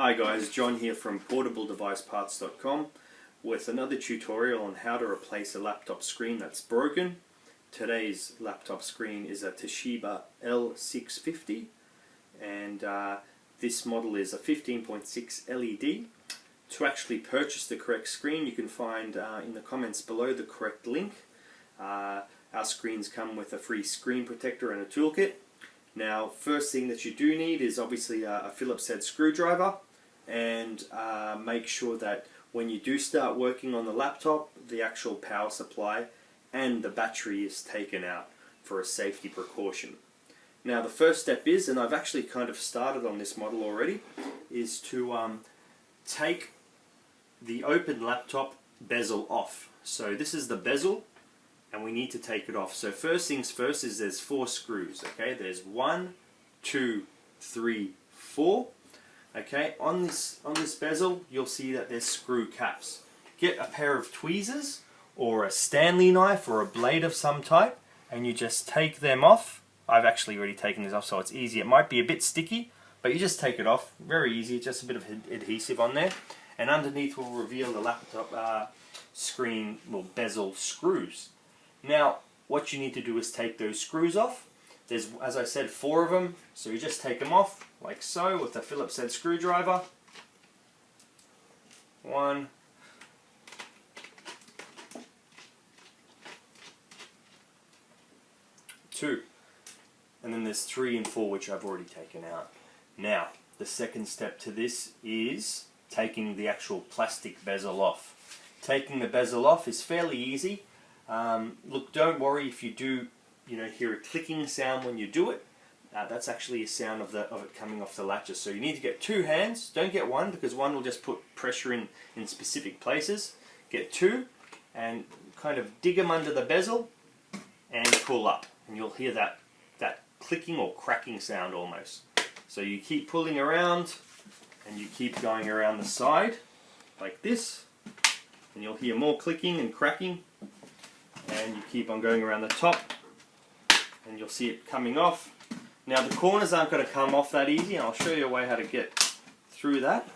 Hi guys, John here from portabledeviceparts.com with another tutorial on how to replace a laptop screen that's broken. Today's laptop screen is a Toshiba L750 and this model is a 15.6 LED. To actually purchase the correct screen, you can find in the comments below the correct link. Our screens come with a free screen protector and a toolkit. Now, first thing that you do need is obviously a Phillips head screwdriver, and make sure that when you do start working on the laptop, the actual power supply and the battery is taken out for a safety precaution. Now, the first step is, and I've actually kind of started on this model already, is to take the open laptop bezel off. So this is the bezel, and we need to take it off. So first things first is there's 4 screws. Okay, there's 1, 2, 3, 4. Okay, on this bezel you'll see that there's screw caps. Get a pair of tweezers or a Stanley knife or a blade of some type, and you just take them off. I've actually already taken this off, so it's easy. It might be a bit sticky, but you just take it off. Very easy, just a bit of adhesive on there, and underneath will reveal the laptop screen, well, bezel screws. Now, what you need to do is take those screws off. There's, as I said, 4 of them, so you just take them off, like so, with a Phillips head screwdriver. 1, 2, and then there's 3 and 4, which I've already taken out. Now, the second step to this is taking the actual plastic bezel off. Taking the bezel off is fairly easy. Look, don't worry if you do, hear a clicking sound when you do it. That's actually a sound of it coming off the latches. So you need to get 2 hands. Don't get 1, because 1 will just put pressure in specific places. Get 2 and kind of dig them under the bezel and pull up, and you'll hear that clicking or cracking sound almost. So you keep pulling around and you keep going around the side like this, and you'll hear more clicking and cracking. And you keep on going around the top and you'll see it coming off. Now, the corners aren't going to come off that easy, and I'll show you a way how to get through that.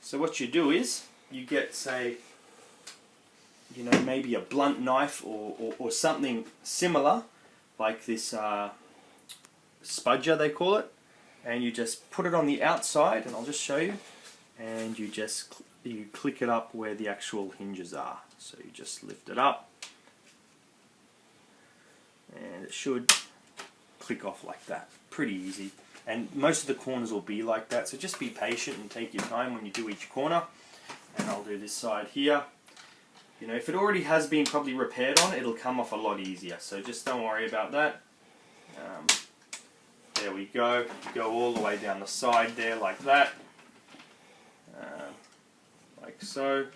So what you do is you get, say, maybe a blunt knife or something similar, like this spudger they call it, and you just put it on the outside, and I'll just show you, and you click it up where the actual hinges are. So you just lift it up, and it should click off like that. Pretty easy, and most of the corners will be like that, so just be patient and take your time when you do each corner. And I'll do this side here. If it already has been probably repaired on, it'll come off a lot easier, so just don't worry about that. There we go. Go all the way down the side there like that, like so.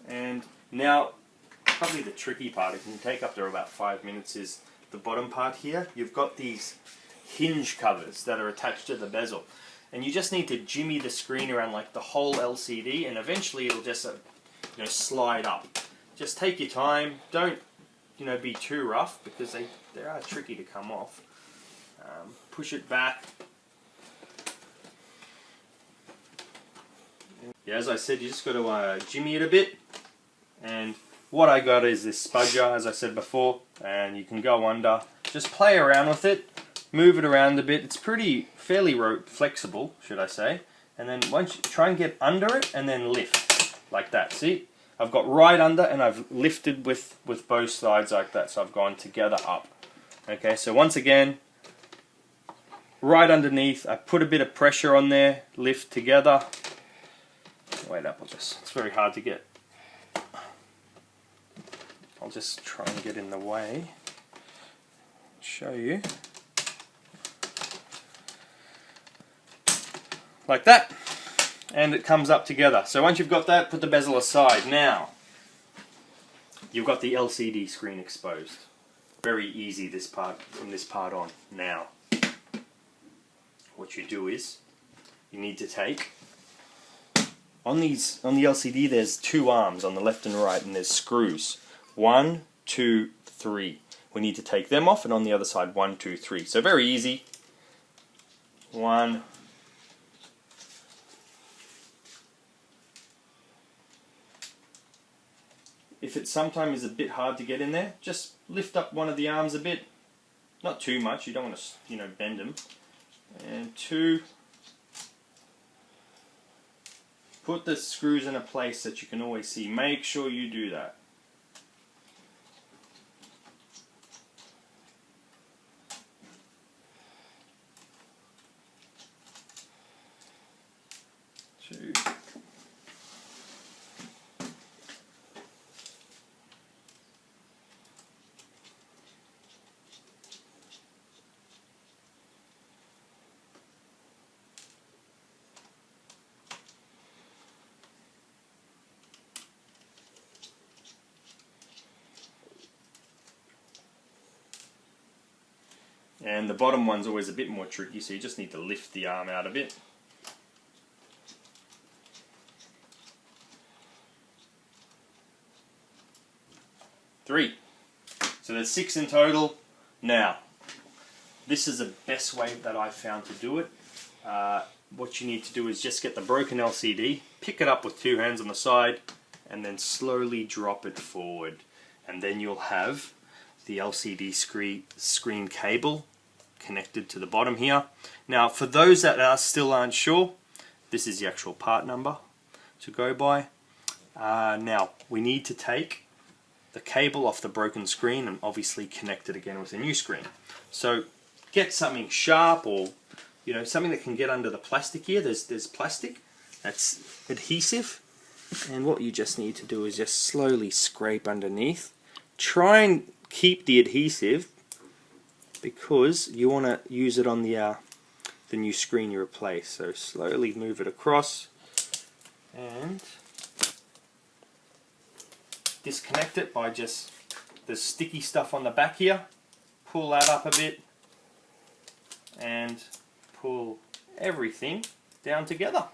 And now, probably the tricky part, it can take up to about 5 minutes, is the bottom part here. You've got these hinge covers that are attached to the bezel, and you just need to jimmy the screen around like the whole LCD, and eventually it'll just slide up. Just take your time. Don't be too rough, because they are tricky to come off. Push it back. Yeah, as I said, you just got to jimmy it a bit. And what I got is this spudger, as I said before, and you can go under. Just play around with it, move it around a bit. It's fairly flexible, should I say. And then once you try and get under it, and then lift like that. See, I've got right under, and I've lifted with both sides like that. So I've gone together up. Okay, so once again, right underneath, I put a bit of pressure on there, lift together. Wait up, it's very hard to get. I'll just try and get in the way, show you. Like that. And it comes up together. So once you've got that, put the bezel aside. Now, you've got the LCD screen exposed. Very easy from this part on. Now, what you do is, you need to take, on the LCD there's 2 arms on the left and right, and there's screws. 1, 2, 3. We need to take them off, and on the other side 1, 2, 3. So very easy. 1, if it sometimes is a bit hard to get in there, just lift up one of the arms a bit. Not too much, you don't want to, bend them. And 2, put the screws in a place that you can always see. Make sure you do that. And the bottom one's always a bit more tricky, so you just need to lift the arm out a bit. Three. So there's 6 in total. Now, this is the best way that I've found to do it. What you need to do is just get the broken LCD, pick it up with 2 hands on the side, and then slowly drop it forward. And then you'll have the LCD screen cable connected to the bottom here. Now, for those that still aren't sure, this is the actual part number to go by. Now, we need to take the cable off the broken screen and obviously connect it again with a new screen. So get something sharp, or something that can get under the plastic here. There's plastic that's adhesive, and what you just need to do is just slowly scrape underneath. Try and keep the adhesive, because you want to use it on the new screen you replace. So slowly move it across and disconnect it by just the sticky stuff on the back here. Pull that up a bit and pull everything down together.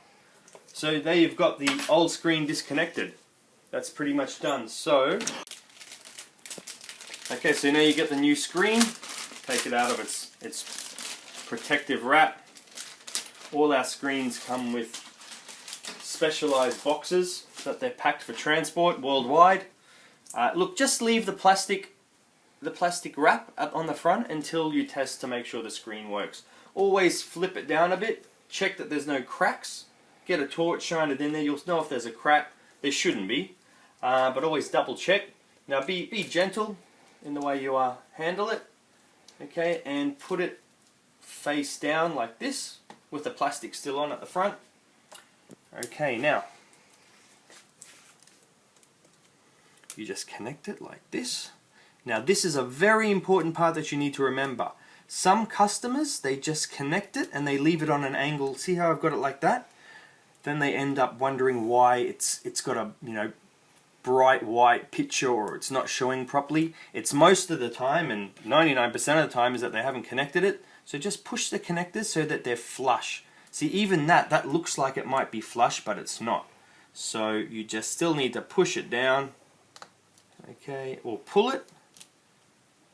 So there you've got the old screen disconnected. That's pretty much done. So okay, so now you get the new screen. Take it out of its protective wrap. All our screens come with specialized boxes that they're packed for transport worldwide. Look, just leave the plastic wrap up on the front until you test to make sure the screen works. Always flip it down a bit, check that there's no cracks, get a torch, shine it in there, you'll know if there's a crack. There shouldn't be, but always double check. Now be gentle in the way you handle it, okay, and put it face down like this with the plastic still on at the front. Okay, now you just connect it like this. Now this is a very important part that you need to remember. Some customers, they just connect it and they leave it on an angle. See how I've got it like that? Then they end up wondering why it's got a bright white picture, or it's not showing properly. It's most of the time, and 99% of the time, is that they haven't connected it. So just push the connectors so that they're flush. See, even that looks like it might be flush, but it's not. So you just still need to push it down, okay, or pull it,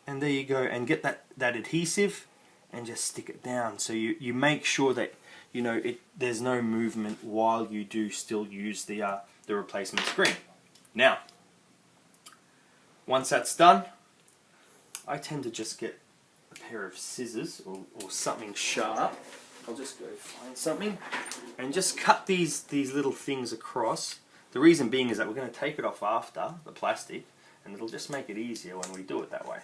and there you go, and get that adhesive and just stick it down. So you make sure that there's no movement while you do still use the replacement screen. Now, once that's done, I tend to just get a pair of scissors or something sharp. I'll just go find something and just cut these little things across. The reason being is that we're going to take it off after, the plastic, and it'll just make it easier when we do it that way.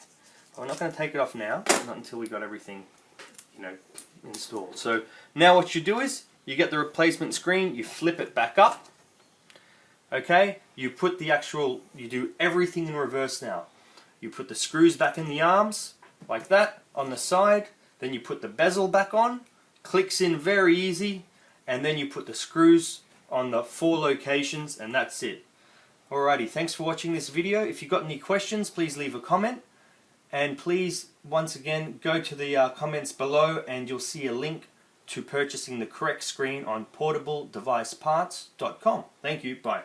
But we're not going to take it off now, not until we got everything installed. So now what you do is you get the replacement screen, you flip it back up. Okay, you put you do everything in reverse now. You put the screws back in the arms, like that, on the side. Then you put the bezel back on, clicks in very easy, and then you put the screws on the 4 locations, and that's it. Alrighty, thanks for watching this video. If you've got any questions, please leave a comment. And please, once again, go to the comments below and you'll see a link to purchasing the correct screen on portabledeviceparts.com. Thank you, bye.